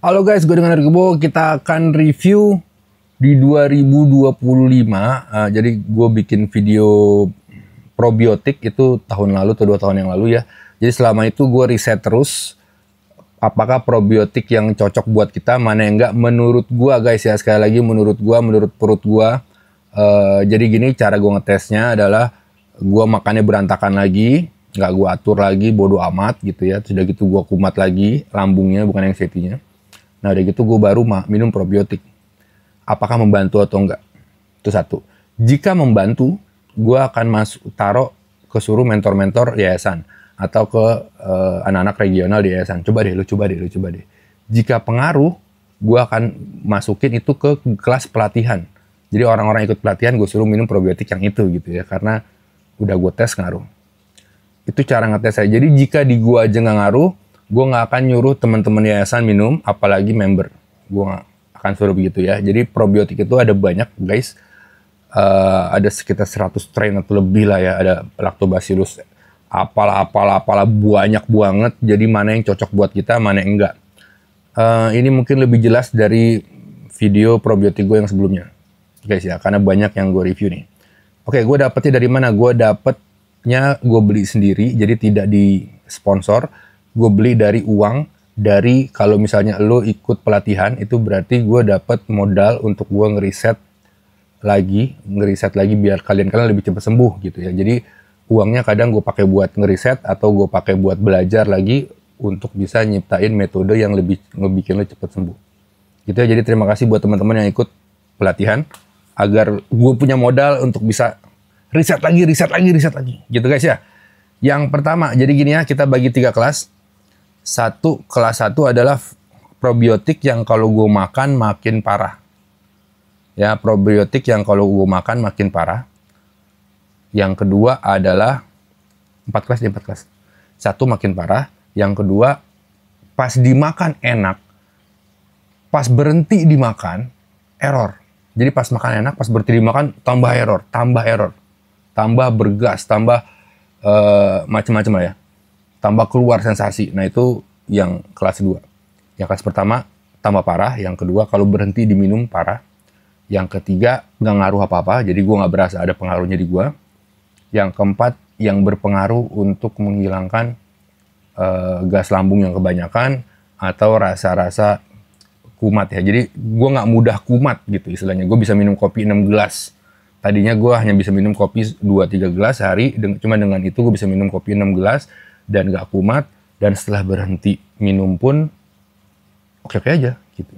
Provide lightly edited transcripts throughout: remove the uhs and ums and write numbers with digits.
Halo guys, gue dengan Ergebo. Kita akan review di 2025. Jadi gue bikin video probiotik itu tahun lalu atau 2 tahun yang lalu ya. Jadi selama itu gue riset terus apakah probiotik yang cocok buat kita, mana yang enggak. Menurut gue guys ya, sekali lagi menurut perut gue. Jadi gini cara gue ngetesnya adalah gue makannya berantakan lagi, nggak gue atur lagi, bodo amat gitu ya. Sudah gitu gue kumat lagi lambungnya, bukan yang setinya. Nah udah gitu gue baru minum probiotik. Apakah membantu atau enggak? Itu satu. Jika membantu, gue akan taruh ke suruh mentor-mentor yayasan atau ke anak-anak regional di yayasan. Coba deh, lu coba deh. Jika pengaruh, gue akan masukin itu ke kelas pelatihan. Jadi orang-orang ikut pelatihan gue suruh minum probiotik yang itu gitu ya, karena udah gue tes ngaruh. Itu cara ngetes saya. Jadi jika di gue aja nggak ngaruh, gue nggak akan nyuruh teman-teman yayasan minum, apalagi member. Gue nggak akan suruh begitu ya. Jadi probiotik itu ada banyak guys. Ada sekitar 100 strain atau lebih lah ya. Ada lactobacillus, apalah banyak banget. Jadi mana yang cocok buat kita, mana yang enggak. Ini mungkin lebih jelas dari video probiotik gue yang sebelumnya guys ya, karena banyak yang gue review nih. Oke, gue dapetnya dari mana? Gue dapetnya gue beli sendiri, jadi tidak di sponsor. Gue beli dari uang, dari kalau misalnya lo ikut pelatihan, itu berarti gue dapet modal untuk gue ngeriset lagi biar kalian lebih cepat sembuh gitu ya. Jadi uangnya kadang gue pakai buat ngeriset atau gue pakai buat belajar lagi untuk bisa nyiptain metode yang lebih ngebikin lo cepat sembuh. Gitu ya. Jadi terima kasih buat teman-teman yang ikut pelatihan agar gue punya modal untuk bisa riset lagi gitu guys ya. Yang pertama, jadi gini ya, kita bagi 3 kelas. Kelas 1 adalah probiotik yang kalau gue makan makin parah. Ya, probiotik yang kalau gue makan makin parah. Yang kedua adalah 4 kelas. 1 makin parah. Yang kedua, pas dimakan enak. Pas berhenti dimakan, error. Jadi pas makan enak, pas berhenti dimakan, tambah error. Tambah bergas, tambah macam-macam lah ya. Tambah keluar sensasi. Nah itu yang kelas 2. Yang kelas pertama tambah parah. Yang kedua kalau berhenti diminum parah. Yang ketiga nggak ngaruh apa-apa. Jadi gue nggak berasa ada pengaruhnya di gue. Yang keempat yang berpengaruh untuk menghilangkan gas lambung yang kebanyakan atau rasa-rasa kumat ya. Jadi gue nggak mudah kumat gitu istilahnya. Gue bisa minum kopi 6 gelas. Tadinya gue hanya bisa minum kopi 2-3 gelas sehari. Cuma dengan itu gue bisa minum kopi 6 gelas. Dan gak kumat, dan setelah berhenti minum pun oke-oke aja gitu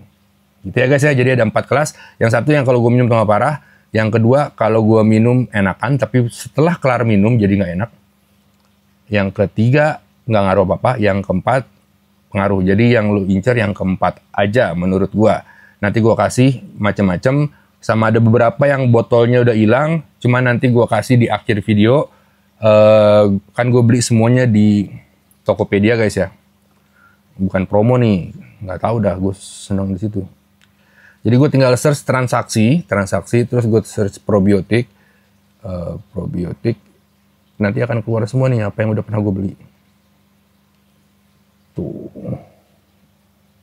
ya guys ya. Jadi ada 4 kelas. Yang satu yang kalau gue minum tambah parah, yang kedua kalau gue minum enakan tapi setelah kelar minum jadi gak enak, yang ketiga gak ngaruh apa-apa, yang keempat pengaruh. Jadi yang lu incer yang keempat aja menurut gue. Nanti gue kasih macam-macam, sama ada beberapa yang botolnya udah hilang, cuma nanti gue kasih di akhir video. Kan gue beli semuanya di Tokopedia guys ya, bukan promo nih, nggak tahu dah, gue seneng di situ. Jadi gue tinggal search transaksi, terus gue search probiotik, nanti akan keluar semua nih apa yang udah pernah gue beli. Tuh,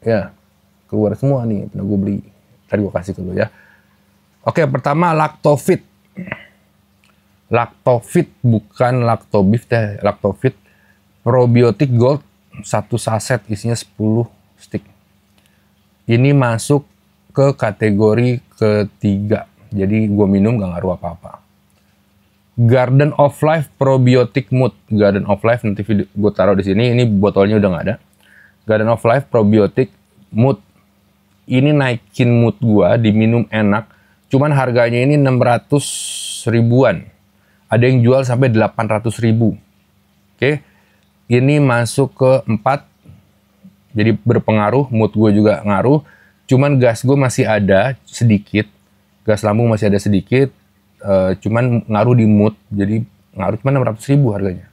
ya keluar semua nih pernah gue beli. Tadi gue kasih ke lo ya. Oke, pertama Lactofit. Lactofit bukan Lactobif deh, Lactofit probiotik gold 1 saset isinya 10 stick. Ini masuk ke kategori ketiga. Jadi gue minum gak ngaruh apa-apa. Garden of Life probiotik mood. Garden of Life nanti video gue taruh di sini. Ini botolnya udah nggak ada. Garden of Life probiotik mood. Ini naikin mood gue, diminum enak. Cuman harganya ini 600 ribuan. Ada yang jual sampai 800 ribu. Oke. Ini masuk ke 4. Jadi berpengaruh. Mood gue juga ngaruh. Cuman gas gue masih ada sedikit. Gas lambung masih ada sedikit. Cuman ngaruh di mood. Jadi ngaruh cuma 600 ribu harganya.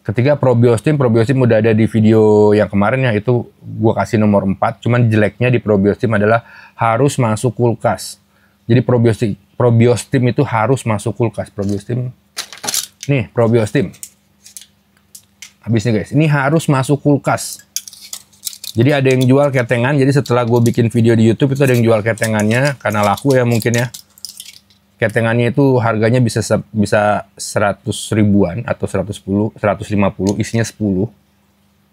Ketiga Probiostim. Probiostim udah ada di video yang kemarin ya. Itu gue kasih nomor 4. Cuman jeleknya di Probiostim adalah harus masuk kulkas. Jadi Probiostim itu harus masuk kulkas. Probiostim. Nih, Probiostim. Habis nih guys. Ini harus masuk kulkas. Jadi ada yang jual ketengan. Jadi setelah gue bikin video di YouTube itu ada yang jual ketengannya karena laku ya mungkin ya. Ketengannya itu harganya bisa 100 ribuan atau 110, 150, isinya 10.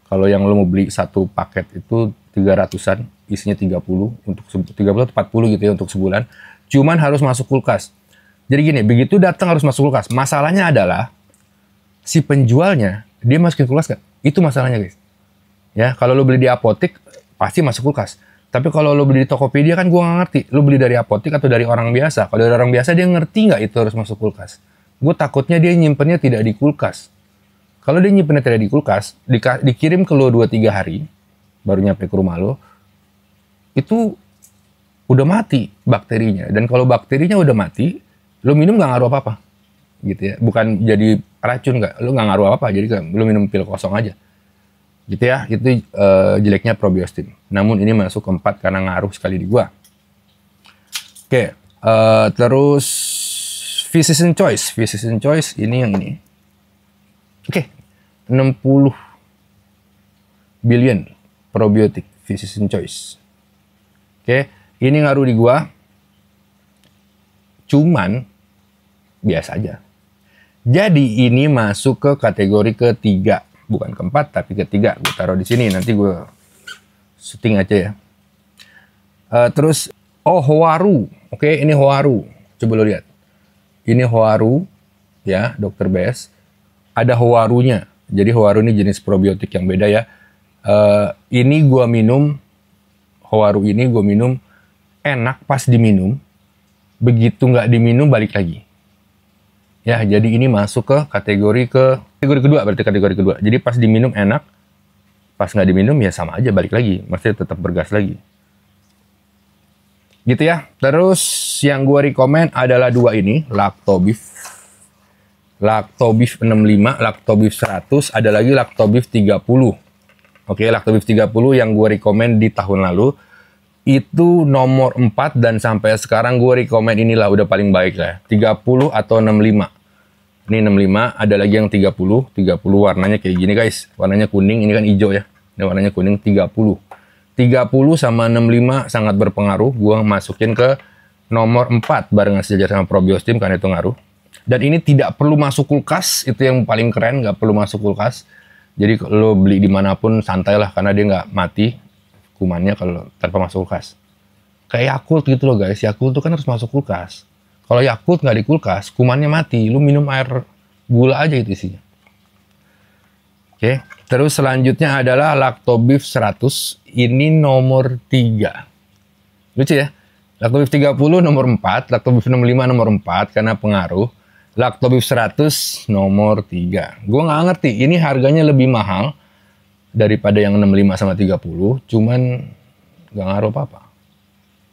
Kalau yang lo mau beli satu paket itu 300-an, isinya 30 untuk 30 atau 40 gitu ya untuk sebulan. Cuman harus masuk kulkas. Jadi gini, begitu datang harus masuk kulkas. Masalahnya adalah si penjualnya dia masukin kulkas kan? Itu masalahnya guys. Ya, kalau lo beli di apotek pasti masuk kulkas. Tapi kalau lo beli di Tokopedia kan gua nggak ngerti. Lo beli dari apotek atau dari orang biasa. Kalau dari orang biasa dia ngerti nggak itu harus masuk kulkas. Gue takutnya dia nyimpennya tidak di kulkas. Kalau dia nyimpennya tidak di kulkas, dikirim ke lo 2-3 hari, baru nyampe ke rumah lo, itu udah mati bakterinya. Dan kalau bakterinya udah mati, lo minum nggak ngaruh apa-apa. Gitu ya. Bukan jadi racun nggak. Lo nggak ngaruh apa-apa. Jadi lo minum pil kosong aja. Gitu ya, itu jeleknya Probiostim. Namun ini masuk ke 4 karena ngaruh sekali di gua. Oke, terus Physician Choice. Physician Choice ini yang ini. Oke, 60 billion probiotik Physician Choice. Oke, ini ngaruh di gua. Cuman biasa aja. Jadi ini masuk ke kategori ketiga. Bukan keempat tapi ketiga. Gue taruh di sini, nanti gue syuting aja ya. Terus Hoaru. Oke, ini Hoaru. Coba lo lihat. Ini Hoaru ya, Dr. Bes. Ada Hoarunya. Jadi Hoaru ini jenis probiotik yang beda ya. Ini gue minum Hoaru ini gue minum enak pas diminum. Begitu nggak diminum balik lagi. Ya, jadi ini masuk ke kategori kedua, berarti kategori kedua. Jadi pas diminum enak, pas nggak diminum ya sama aja balik lagi, maksudnya tetap bergas lagi. Gitu ya. Terus yang gue rekomen adalah 2 ini, Lactobif. Lactobif 65, Lactobif 100, ada lagi Lactobif 30. Oke, Lactobif 30 yang gue rekomen di tahun lalu. Itu nomor 4 dan sampai sekarang gue rekomen inilah udah paling baik lah. 30 atau 65. Ini 65, ada lagi yang 30. 30 warnanya kayak gini guys. Warnanya kuning, ini kan hijau ya. Ini warnanya kuning 30. 30 sama 65 sangat berpengaruh. Gue masukin ke nomor 4 barengan sejajar sama Probiostim karena itu ngaruh. Dan ini tidak perlu masuk kulkas, itu yang paling keren, nggak perlu masuk kulkas. Jadi lo beli dimanapun santai lah karena dia nggak mati kumannya kalau tanpa masuk kulkas. Kayak Yakult gitu loh guys. Yakult tuh kan harus masuk kulkas. Kalau Yakult nggak di kulkas, kumannya mati. Lu minum air gula aja itu isinya. Oke. Terus selanjutnya adalah Lactobif 100. Ini nomor 3. Lucu ya. Lactobif 30 nomor 4. Lactobif 65 nomor 4 karena pengaruh. Lactobif 100 nomor 3. Gue nggak ngerti. Ini harganya lebih mahal daripada yang 65 sama 30, cuman nggak ngaruh apa-apa.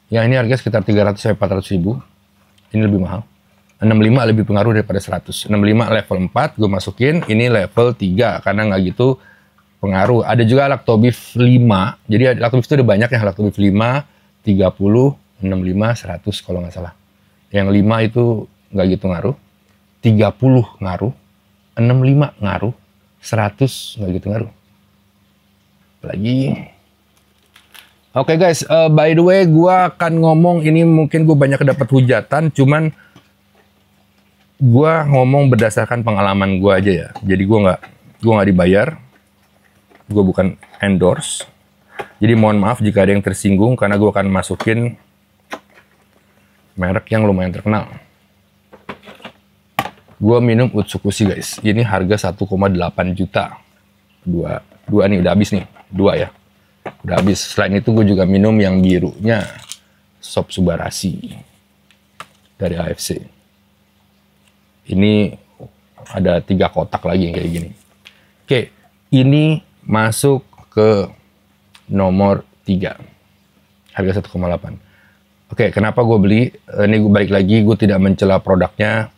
Ya ini harga sekitar 300 sampai 400 ribu. Ini lebih mahal. 65 lebih pengaruh daripada 100. 65 level 4 gue masukin, ini level 3 karena nggak gitu pengaruh. Ada juga Lactobif 5. Jadi Lactobif itu ada banyak ya, Lactobif 5, 30, 65, 100 kalau nggak salah. Yang 5 itu nggak gitu ngaruh. 30 ngaruh, 65 ngaruh, 100 nggak gitu ngaruh. Lagi. Oke guys, by the way gue akan ngomong ini mungkin gue banyak dapat hujatan, cuman gue ngomong berdasarkan pengalaman gue aja ya. Jadi gue nggak dibayar, gue bukan endorse. Jadi mohon maaf jika ada yang tersinggung karena gue akan masukin merek yang lumayan terkenal. Gue minum Utsukushi guys, ini harga 1,8 juta. Dua nih udah habis nih. 2 ya, udah habis. Selain itu gue juga minum yang birunya Sop Subarashi dari AFC. Ini ada 3 kotak lagi yang kayak gini. Oke, ini masuk ke nomor 3, harga 1,8. Oke, kenapa gue beli? Ini gue balik lagi, gue tidak mencela produknya.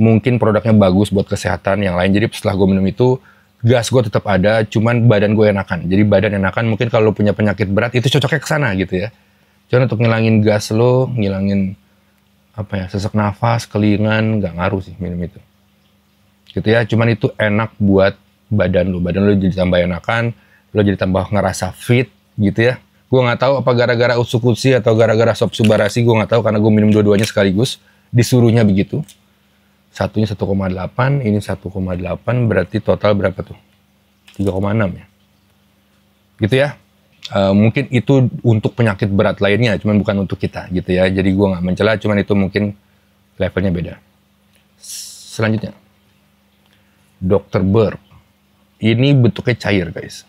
Mungkin produknya bagus buat kesehatan yang lain. Jadi setelah gue minum itu gas gue tetap ada, cuman badan gue enakan. Jadi badan enakan, mungkin kalau punya penyakit berat itu cocoknya ke sana gitu ya. Cuman untuk ngilangin gas lo, ngilangin apa ya, sesak nafas, kelingan, nggak ngaruh sih minum itu. Gitu ya, cuman itu enak buat badan lo jadi tambah enakan. lo jadi tambah ngerasa fit gitu ya. Gue nggak tahu apa gara-gara usukusi atau gara-gara sop subarasi, gue nggak tahu karena gue minum dua-duanya sekaligus. Disuruhnya begitu. Satunya 1,8, ini 1,8, berarti total berapa tuh? 3,6 ya. Gitu ya. Mungkin itu untuk penyakit berat lainnya, cuman bukan untuk kita gitu ya. Jadi gue nggak mencela, cuman itu mungkin levelnya beda. Selanjutnya, Dr. Berg. Ini bentuknya cair guys.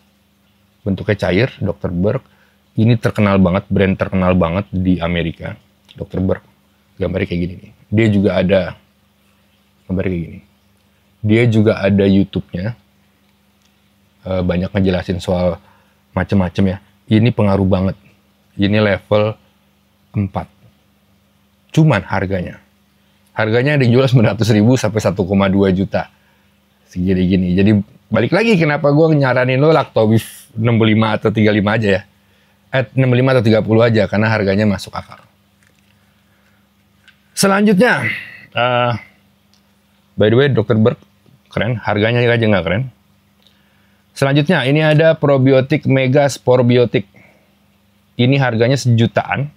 Bentuknya cair, Dr. Berg. Ini terkenal banget, brand terkenal banget di Amerika. Dr. Berg. Gambarnya kayak gini nih. Dia juga ada gambarnya kayak gini. Dia juga ada YouTube-nya. Banyak ngejelasin soal macem-macem ya. Ini pengaruh banget. Ini level 4. Cuman harganya. Harganya dijual 900.000 sampai 1,2 juta. Segini-gini. Jadi balik lagi kenapa gue nyaranin lo Lactobif 65 atau 35 aja ya. 65 atau 30 aja karena harganya masuk akal. Selanjutnya, by the way Dr. Berg keren, harganya aja nggak keren. Selanjutnya ini ada probiotik Mega Sporbiotik. Ini harganya sejutaan.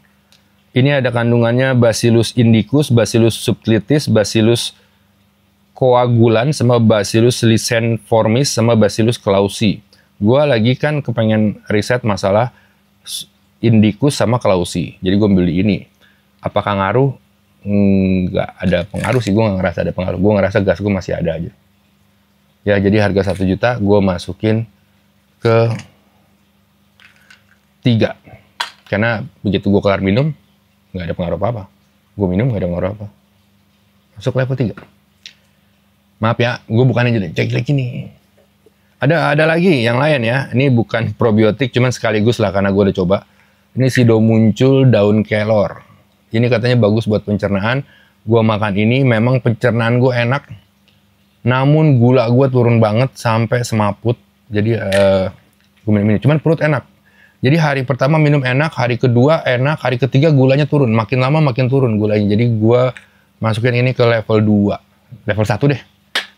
Ini ada kandungannya Bacillus indicus, Bacillus subtilis, Bacillus coagulan, sama Bacillus licenformis, sama Bacillus clausi. Gua lagi kan kepengen riset masalah indicus sama clausi. Jadi gue beli ini. Apakah ngaruh? Nggak ada pengaruh sih. Gue nggak ngerasa ada pengaruh. Gue ngerasa gas gue masih ada aja. Ya jadi harga 1 juta gue masukin ke 3. Karena begitu gue kelar minum, nggak ada pengaruh apa-apa. Gue minum nggak ada pengaruh apa. Masuk level 3. Maaf ya, gue bukannya jelek-jelek ini. Ada lagi yang lain ya. Ini bukan probiotik, cuman sekaligus lah karena gue udah coba. Ini Sido muncul daun kelor. Ini katanya bagus buat pencernaan. Gue makan ini, memang pencernaan gue enak. Namun gula gue turun banget sampai semaput. Jadi gue minum ini. Cuman perut enak. Jadi hari pertama minum enak, hari kedua enak, hari ketiga gulanya turun. Makin lama makin turun gulanya. Jadi gue masukin ini ke level 2. Level 1 deh.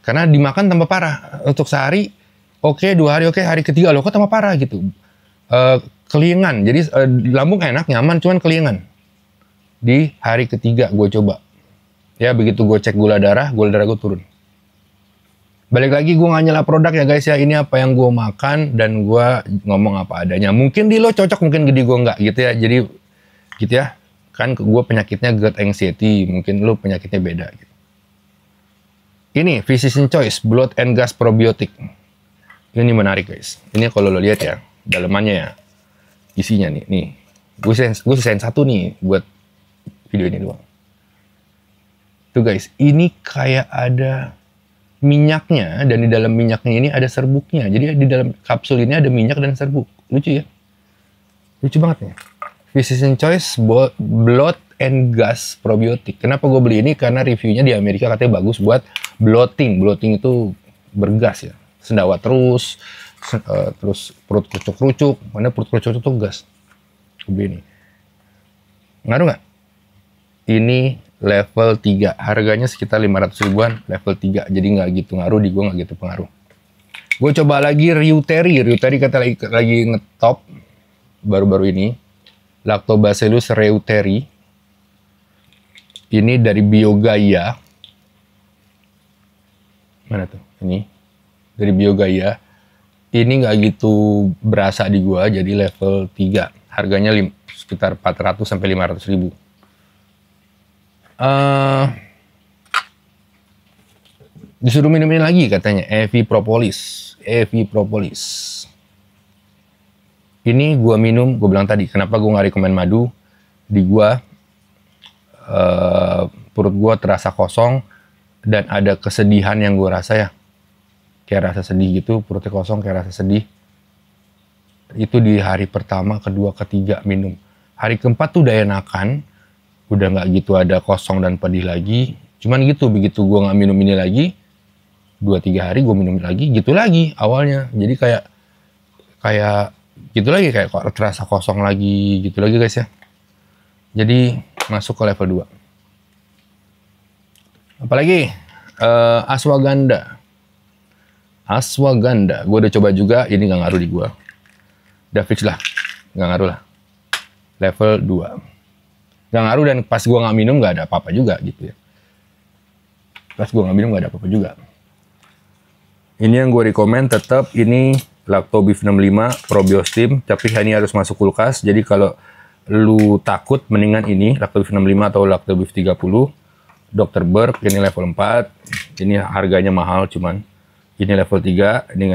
Karena dimakan tambah parah. Untuk sehari oke, 2 hari oke, hari ketiga loh kok tambah parah gitu. Keliengan, jadi lambung enak, nyaman, cuman keliengan. Di hari ketiga gue coba. Ya begitu gue cek gula darah gue turun. Balik lagi gue nggak nyela produk ya guys ya. Ini apa yang gue makan dan gue ngomong apa adanya. Mungkin di lo cocok, mungkin di gue nggak gitu ya. Jadi gitu ya. Kan gue penyakitnya gut anxiety, mungkin lo penyakitnya beda gitu. Ini Physician Choice Blood and Gas Probiotic. Ini menarik guys. Ini kalau lo lihat ya, dalemannya ya, isinya nih. Gue sisain 1 nih buat video ini doang. Tuh guys, ini kayak ada minyaknya dan di dalam minyaknya ini ada serbuknya. Jadi di dalam kapsul ini ada minyak dan serbuk. Lucu ya? Lucu banget ya. Physician Choice Blood and Gas Probiotic. Kenapa gue beli ini? Karena reviewnya di Amerika katanya bagus buat bloating. Bloating itu bergas ya. Sendawa terus perut kerucuk-kerucuk. Mana perut kerucuk itu gas. Gue beli ini. Ngaruh nggak? Ini level 3. Harganya sekitar 500 ribuan. Level 3. Jadi nggak gitu ngaruh. Di gue nggak gitu pengaruh. Gue coba lagi Reuteri. Reuteri kata lagi ngetop baru-baru ini. Lactobacillus reuteri. Ini dari Biogaya. Mana tuh? Ini. Dari Biogaya. Ini nggak gitu berasa di gua, jadi level 3. Harganya sekitar 400 sampai 500 ribu. Disuruh minum ini lagi katanya. Evi Propolis. Ini gua minum, gue bilang tadi, kenapa gue nggak rekomen madu? Di gua perut gue terasa kosong dan ada kesedihan yang gue rasa ya, kayak rasa sedih gitu, perutnya kosong kayak rasa sedih. Itu di hari pertama, kedua, ketiga minum. Hari keempat tuh udah enakan, udah nggak gitu ada kosong dan pedih lagi. Cuman gitu, begitu gue nggak minum ini lagi, 2-3 hari gue minum lagi, gitu lagi awalnya. Jadi kayak gitu lagi, kayak terasa kosong lagi gitu lagi guys ya. Jadi masuk ke level 2. Apalagi Ashwagandha. Gue udah coba juga, ini nggak ngaruh di gue. Udah fix lah, nggak ngaruh lah. Level 2. Nggak ngaruh, dan pas gue nggak minum nggak ada apa-apa juga gitu ya. Pas gue nggak minum nggak ada apa-apa juga. Ini yang gue rekomend tetap ini Lactobif 65 Probiostim, tapi ini harus masuk kulkas. Jadi kalau lu takut, mendingan ini Lactobif 65 atau Lactobif 30 Dr. Berg, ini level 4. Ini harganya mahal, cuman ini level 3. Ini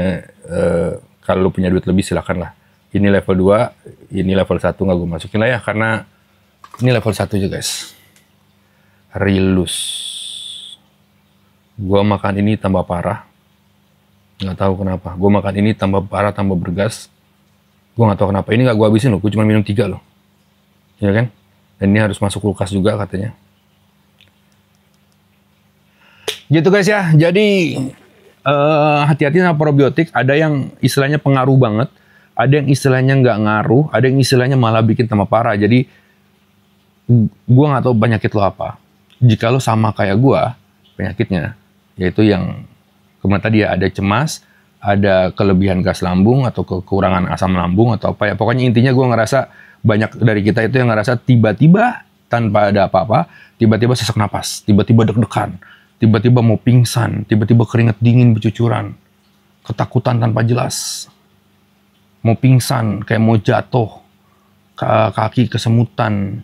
kalau lu punya duit lebih silakan lah. Ini level 2, ini level 1 nggak gue masukin lah ya, karena ini level 1 juga guys. Rilus. Gue makan ini tambah parah. Nggak tahu kenapa. Gue makan ini tambah parah, tambah bergas. Gue nggak tahu kenapa. Ini nggak gue habisin loh. Gue cuma minum 3 loh. Ya kan? Dan ini harus masuk kulkas juga katanya. Gitu guys ya. Jadi hati-hati sama probiotik. Ada yang istilahnya pengaruh banget. Ada yang istilahnya nggak ngaruh. Ada yang istilahnya malah bikin tambah parah. Jadi gue nggak tahu penyakit lo apa. Jika lo sama kayak gue penyakitnya, yaitu yang kemarin tadi ya, ada cemas, ada kelebihan gas lambung atau kekurangan asam lambung atau apa ya. Pokoknya intinya gue ngerasa banyak dari kita itu yang ngerasa tiba-tiba tanpa ada apa-apa, tiba-tiba sesak napas, tiba-tiba deg-degan, tiba-tiba mau pingsan, tiba-tiba keringat dingin bercucuran, ketakutan tanpa jelas, mau pingsan, kayak mau jatuh, kaki kesemutan,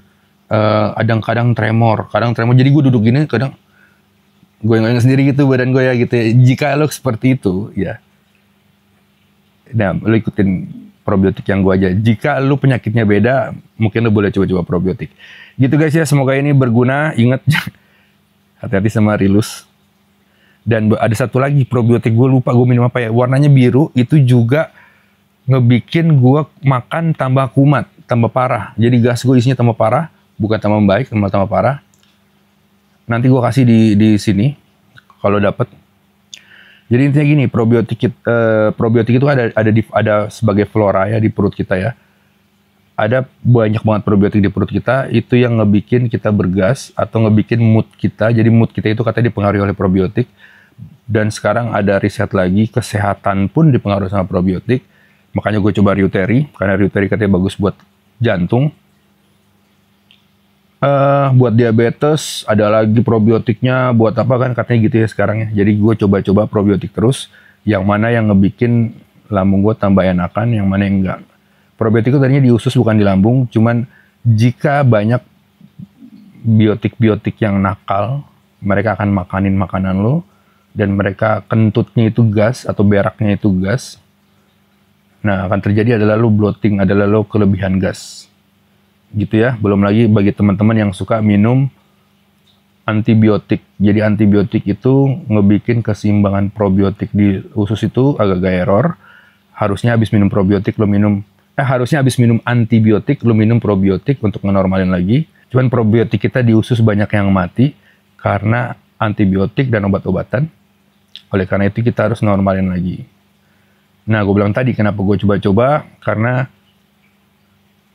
kadang-kadang tremor. Jadi gue duduk gini, kadang gue yang sendiri gitu badan gue ya gitu ya. Jika lo seperti itu ya, nah lo ikutin probiotik yang gue aja. Jika lo penyakitnya beda, mungkin lo boleh coba-coba probiotik. Gitu guys ya, semoga ini berguna. Ingat, hati-hati sama Rilus. Dan ada satu lagi probiotik, gue lupa gue minum apa ya, warnanya biru. Itu juga ngebikin gue makan tambah kumat, tambah parah. Jadi gas gue isinya tambah parah, bukan tambah baik, tambah parah. Nanti gue kasih di sini kalau dapet. Jadi intinya gini, probiotik itu ada sebagai flora ya di perut kita ya. Ada banyak banget probiotik di perut kita, itu yang ngebikin kita bergas atau ngebikin mood kita. Jadi mood kita itu katanya dipengaruhi oleh probiotik. Dan sekarang ada riset lagi, kesehatan pun dipengaruhi sama probiotik. Makanya gue coba Reuteri, karena Reuteri katanya bagus buat jantung. Buat diabetes, ada lagi probiotiknya, buat apa kan katanya gitu ya sekarang ya. Jadi gue coba-coba probiotik terus, yang mana yang ngebikin lambung gue tambah enakan, yang mana yang enggak. Probiotik itu tadinya di usus bukan di lambung, cuman jika banyak biotik-biotik yang nakal, mereka akan makanin makanan lo, dan mereka kentutnya itu gas atau beraknya itu gas. Nah, akan terjadi adalah lo bloating, adalah lo kelebihan gas. Gitu ya. Belum lagi bagi teman-teman yang suka minum antibiotik. Jadi antibiotik itu ngebikin keseimbangan probiotik di usus itu agak-agak error. Harusnya habis minum probiotik lo minum harusnya habis minum antibiotik lo minum probiotik untuk ngenormalin lagi. Cuman probiotik kita di usus banyak yang mati karena antibiotik dan obat-obatan. Oleh karena itu kita harus normalin lagi. Nah, gue bilang tadi kenapa gue coba-coba, karena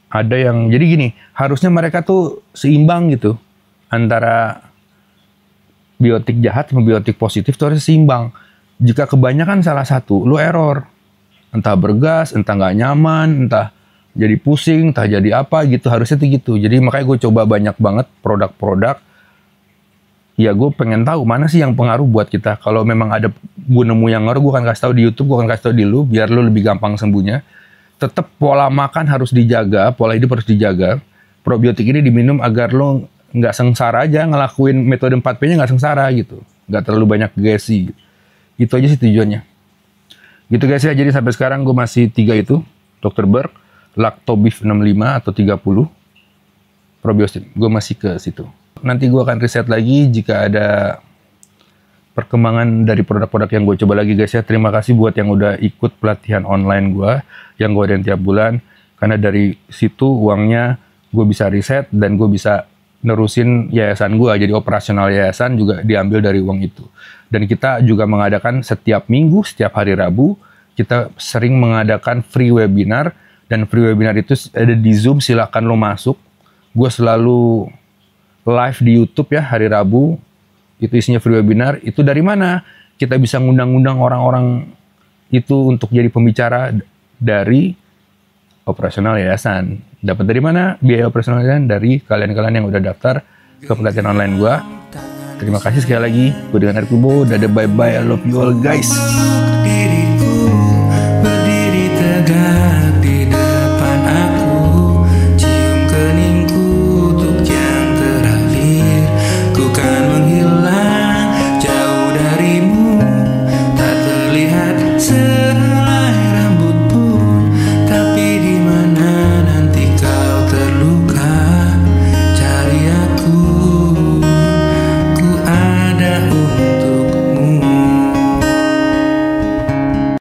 ada yang, jadi gini, harusnya mereka tuh seimbang gitu. Antara biotik jahat sama biotik positif tuh harus seimbang. Jika kebanyakan salah satu, lu error. Entah bergas, entah nggak nyaman, entah jadi pusing, entah jadi apa gitu. Harusnya tuh gitu. Jadi makanya gue coba banyak banget produk-produk. Ya gue pengen tahu mana sih yang pengaruh buat kita. Kalau memang ada gue nemu yang ngaruh, gue akan kasih tahu di YouTube, gue akan kasih tahu di lu, biar lu lebih gampang sembuhnya. Tetap pola makan harus dijaga, pola hidup harus dijaga. Probiotik ini diminum agar lo nggak sengsara aja, ngelakuin metode 4P-nya nggak sengsara gitu. Nggak terlalu banyak gesi. Itu aja sih tujuannya. Gitu guys ya, jadi sampai sekarang gue masih 3 itu. Dr. Berg, Lactobif 65 atau 30, Probiostim. Gue masih ke situ. Nanti gue akan riset lagi jika ada perkembangan dari produk-produk yang gue coba lagi guys ya. Terima kasih buat yang udah ikut pelatihan online gue yang gue adain tiap bulan, karena dari situ uangnya gue bisa riset dan gue bisa nerusin yayasan gue. Jadi operasional yayasan juga diambil dari uang itu. Dan kita juga mengadakan setiap minggu, setiap hari Rabu kita sering mengadakan free webinar, dan free webinar itu ada di Zoom, silakan lo masuk. Gue selalu live di YouTube ya hari Rabu. Itu isinya free webinar. Itu dari mana? Kita bisa ngundang-ngundang orang-orang itu untuk jadi pembicara dari operasional yayasan. Dapat dari mana biaya operasional yayasan? Dari kalian-kalian yang udah daftar ke pelatihan online gue. Terima kasih sekali lagi. Gue dengan Erkubo. Dadah, bye-bye. I love you all guys.